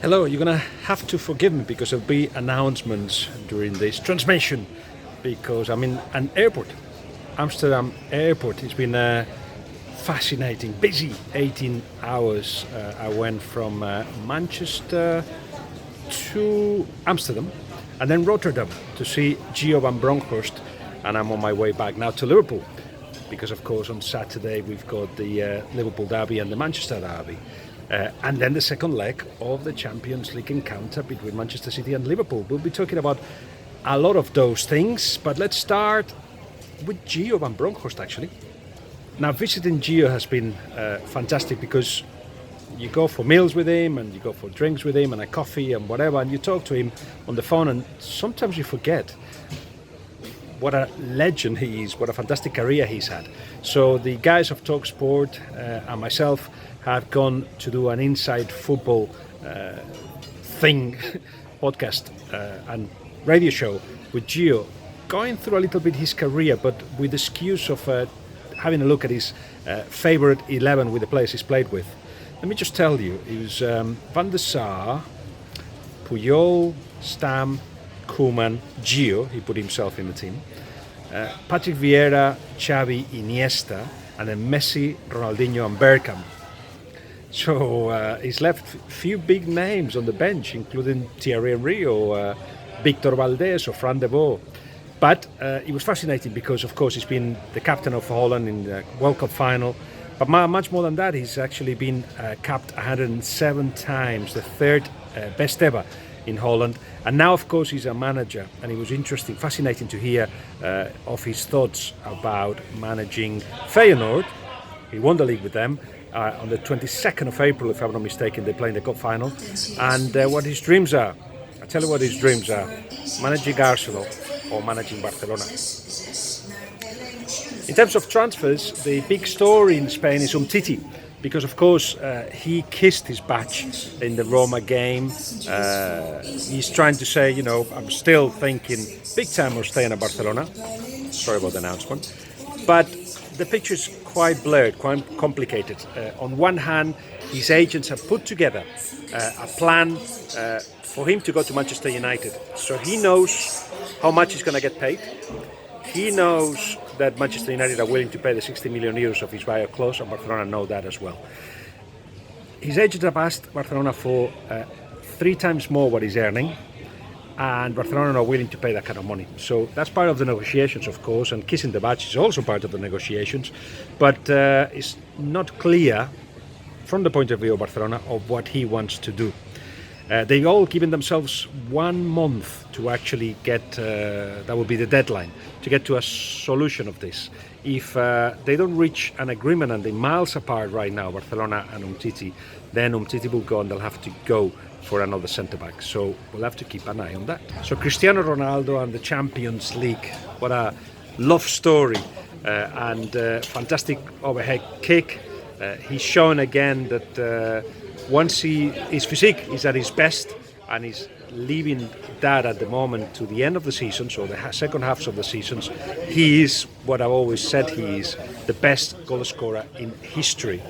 Hello, you're gonna have to forgive me because there'll be announcements during this transmission because I'm in an airport, Amsterdam airport. It's been a fascinating, busy 18 hours. I went from Manchester to Amsterdam and then Rotterdam to see Gio van Bronckhorst, and I'm on my way back now to Liverpool because, of course, on Saturday we've got the Liverpool derby and the Manchester derby. And then the second leg of the Champions League encounter between Manchester City and Liverpool. We'll be talking about a lot of those things, but let's start with Gio van Bronckhorst, actually. Now, visiting Gio has been fantastic because you go for meals with him and you go for drinks with him and a coffee and whatever, and you talk to him on the phone, and sometimes you forget what a legend he is, what a fantastic career he's had. So the guys of TalkSport and myself have gone to do an inside football thing, podcast and radio show with Gio, going through a little bit his career, but with the excuse of having a look at his favourite 11 with the players he's played with. Let me just tell you, it was Van der Sar, Puyol, Stam, Koeman, Gio, he put himself in the team, Patrick Vieira, Xavi, Iniesta, and then Messi, Ronaldinho and Bergkamp. So he's left few big names on the bench, including Thierry Henry or Victor Valdés or Fran de Boer. But it was fascinating because, of course, he's been the captain of Holland in the World Cup final. But much more than that, he's actually been capped 107 times, the third best ever in Holland. And now, of course, he's a manager. And it was interesting, fascinating to hear of his thoughts about managing Feyenoord. He won the league with them. On the 22nd of April, if I'm not mistaken, they play in the cup final. And what his dreams are. I'll tell you what his dreams are. Managing Arsenal or managing Barcelona. In terms of transfers, the big story in Spain is Umtiti. Because, of course, he kissed his badge in the Roma game. He's trying to say, I'm still thinking big time of staying at Barcelona. Sorry about the announcement. But the picture is quite blurred, quite complicated. On one hand, his agents have put together a plan for him to go to Manchester United. So he knows how much he's going to get paid. He knows that Manchester United are willing to pay the 60 million euros of his buyout clause, and Barcelona know that as well. His agents have asked Barcelona for 3 times more what he's earning, and Barcelona are not willing to pay that kind of money. So that's part of the negotiations, of course, and kissing the badge is also part of the negotiations, but it's not clear from the point of view of Barcelona of what he wants to do. They've all given themselves 1 month to actually get, that will be the deadline, to get to a solution of this. If they don't reach an agreement and they're miles apart right now, Barcelona and Umtiti, then Umtiti will go and they'll have to go for another centre-back. So we'll have to keep an eye on that. So Cristiano Ronaldo and the Champions League, what a love story and fantastic overhead kick. He's shown again that once his physique is at his best, and he's leaving that at the moment to the end of the season, so the second halves of the seasons, he is what I've always said he is, the best goal scorer in history.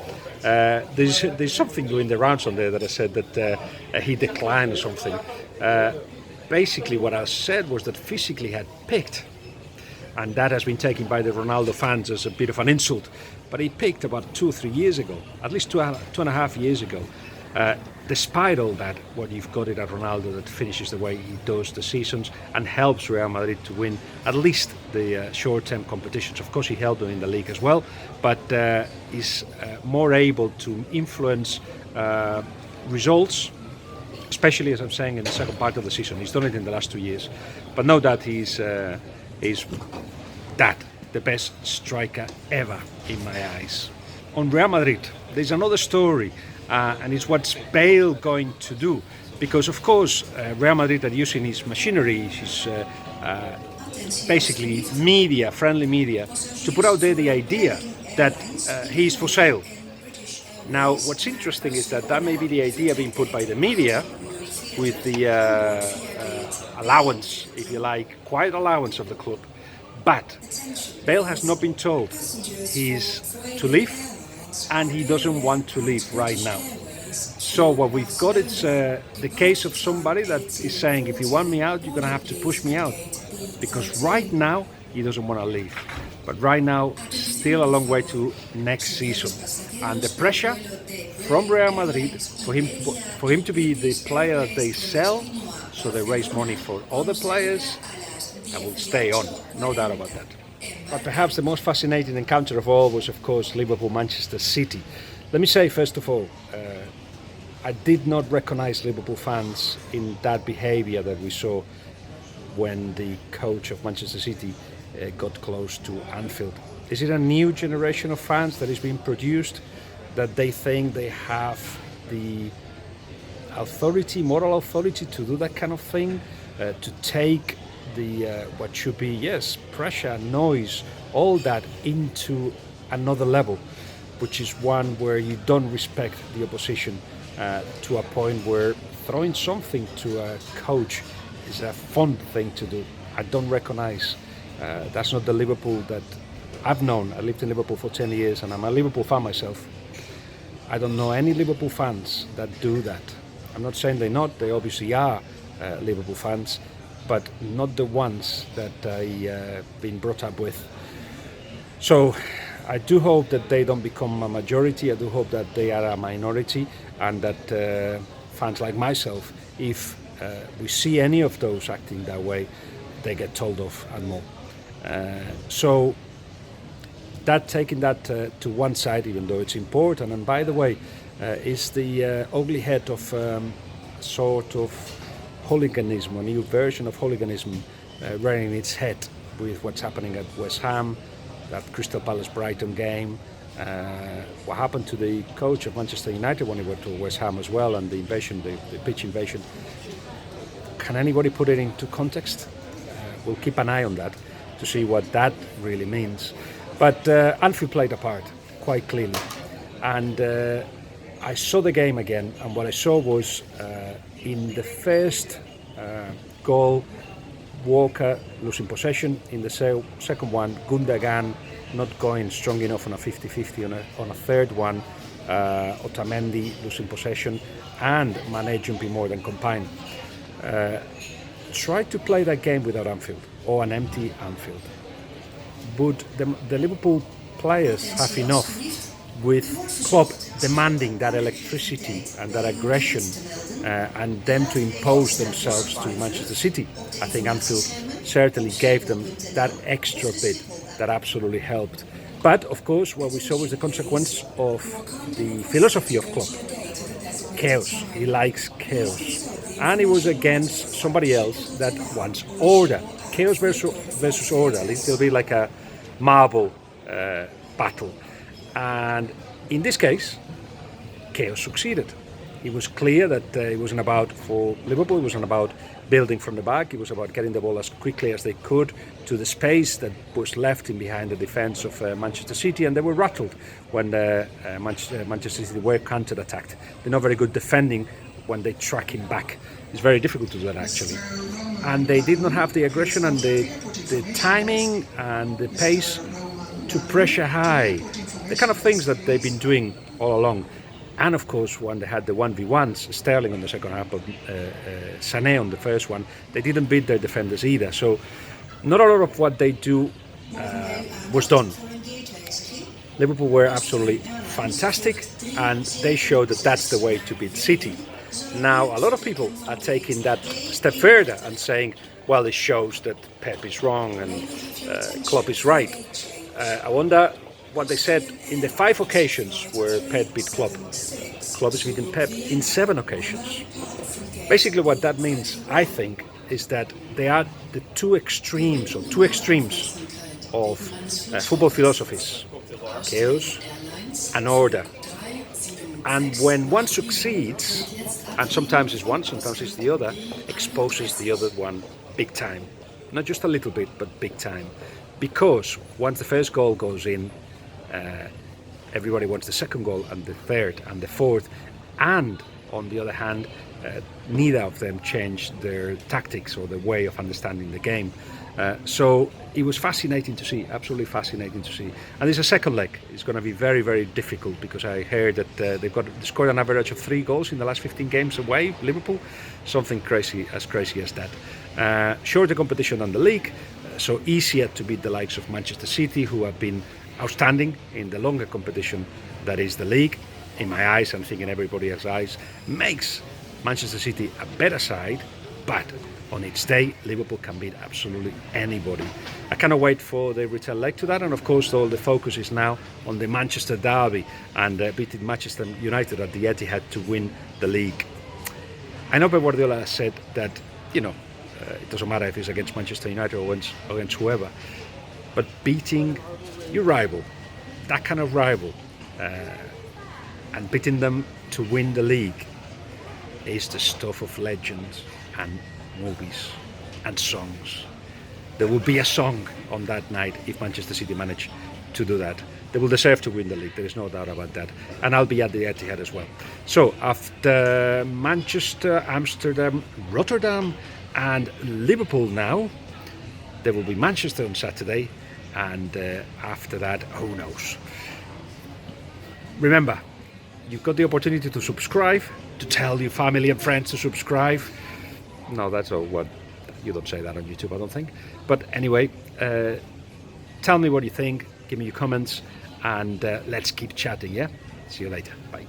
There's something doing the rounds on there that I said that he declined or something. Basically what I said was that physically he had picked, and that has been taken by the Ronaldo fans as a bit of an insult. But he picked about 2 or 3 years ago, at least 2.5 years ago. Despite all that, what you've got it at Ronaldo that finishes the way he does the seasons and helps Real Madrid to win at least the short-term competitions. Of course, he helped them in the league as well, but is more able to influence results, especially, as I'm saying, in the second part of the season. He's done it in the last 2 years, but no doubt he's the best striker ever in my eyes. On Real Madrid, there's another story, and it's what's Bale going to do? Because, of course, Real Madrid are using his machinery, his basically media, friendly media, to put out there the idea that he's for sale. Now, what's interesting is that may be the idea being put by the media with the allowance, if you like, quiet allowance of the club. But Bale has not been told he's to leave, and he doesn't want to leave right now. So what we've got is the case of somebody that is saying, if you want me out, you're going to have to push me out. Because right now, he doesn't want to leave. But right now, still a long way to next season. And the pressure from Real Madrid for him to be the player that they sell, so they raise money for other players, and will stay on, no doubt about that. But perhaps the most fascinating encounter of all was, of course, Liverpool-Manchester City. Let me say, first of all, I did not recognize Liverpool fans in that behavior that we saw when the coach of Manchester City got close to Anfield. Is it a new generation of fans that is being produced, that they think they have the authority, moral authority to do that kind of thing, to take the what should be, yes, pressure, noise, all that into another level, which is one where you don't respect the opposition to a point where throwing something to a coach is a fun thing to do. I don't recognize. That's not the Liverpool that I've known. I lived in Liverpool for 10 years and I'm a Liverpool fan myself. I don't know any Liverpool fans that do that. I'm not saying they're not, they obviously are Liverpool fans, but not the ones that I've been brought up with. So I do hope that they don't become a majority. I do hope that they are a minority, and that fans like myself, if we see any of those acting that way, they get told off and more. So that, taking that to one side, even though it's important, and by the way, is the ugly head of sort of hooliganism, a new version of hooliganism rearing its head with what's happening at West Ham, that Crystal Palace Brighton game, what happened to the coach of Manchester United when he went to West Ham as well, and the invasion, the pitch invasion. Can anybody put it into context? We'll keep an eye on that to see what that really means. But Anfield played a part quite clearly, and I saw the game again, and what I saw was in the first goal, Walker losing possession. In the second one, Gundogan not going strong enough on a 50-50. On a third one, Otamendi losing possession, and Mane jumping more than combined. Try to play that game without Anfield, or an empty Anfield. But the Liverpool players have enough with Klopp demanding that electricity and that aggression, and them to impose themselves to Manchester City. I think Anfield certainly gave them that extra bit that absolutely helped. But of course, what we saw was the consequence of the philosophy of Klopp. Chaos. He likes chaos. And it was against somebody else that wants order. Chaos versus order. A little bit like a marble battle. And in this case, chaos succeeded. It was clear that it wasn't about, for Liverpool, it wasn't about building from the back. It was about getting the ball as quickly as they could to the space that was left in behind the defence of Manchester City, and they were rattled when Manchester City were counter-attacked. They're not very good defending when they track him back. It's very difficult to do that, actually. And they did not have the aggression and the timing and the pace to pressure high, the kind of things that they've been doing all along. And of course, when they had the 1v1s, Sterling on the second half, but Sané on the first one, they didn't beat their defenders either. So not a lot of what they do was done. Liverpool were absolutely fantastic, and they showed that that's the way to beat City. Now, a lot of people are taking that step further and saying, well, this shows that Pep is wrong and Klopp is right. I wonder what they said in the 5 occasions where Pep beat Klopp. Klopp has beaten Pep in 7 occasions. Basically what that means, I think, is that they are the two extremes of football philosophies: chaos and order. And when one succeeds, and sometimes it's one, sometimes it's the other, exposes the other one big time. Not just a little bit, but big time. Because once the first goal goes in, everybody wants the second goal and the third and the fourth. And on the other hand, neither of them changed their tactics or their way of understanding the game. So it was fascinating to see, absolutely fascinating to see. And there's a second leg. It's going to be very, very difficult because I heard that they scored an average of 3 goals in the last 15 games away, Liverpool. Something crazy as that. Shorter competition than the league, so easier to beat the likes of Manchester City, who have been outstanding in the longer competition that is the league. In my eyes, I'm thinking everybody else's eyes, makes Manchester City a better side, but on its day, Liverpool can beat absolutely anybody. I cannot wait for the return leg to that, and of course, all the focus is now on the Manchester derby and beating Manchester United at the Etihad to win the league. I know Pep Guardiola said that, it doesn't matter if it's against Manchester United or against whoever, but beating your rival, that kind of rival, and beating them to win the league is the stuff of legends and movies and songs. There will be a song on that night if Manchester City manage to do that. They will deserve to win the league, there is no doubt about that. And I'll be at the Etihad as well. So after Manchester, Amsterdam, Rotterdam and Liverpool now, there will be Manchester on Saturday, and after that, who knows. Remember, you've got the opportunity to subscribe, to tell your family and friends to subscribe. No, that's all. What you don't say that on YouTube, I don't think. But anyway, tell me what you think. Give me your comments, and let's keep chatting. Yeah. See you later. Bye.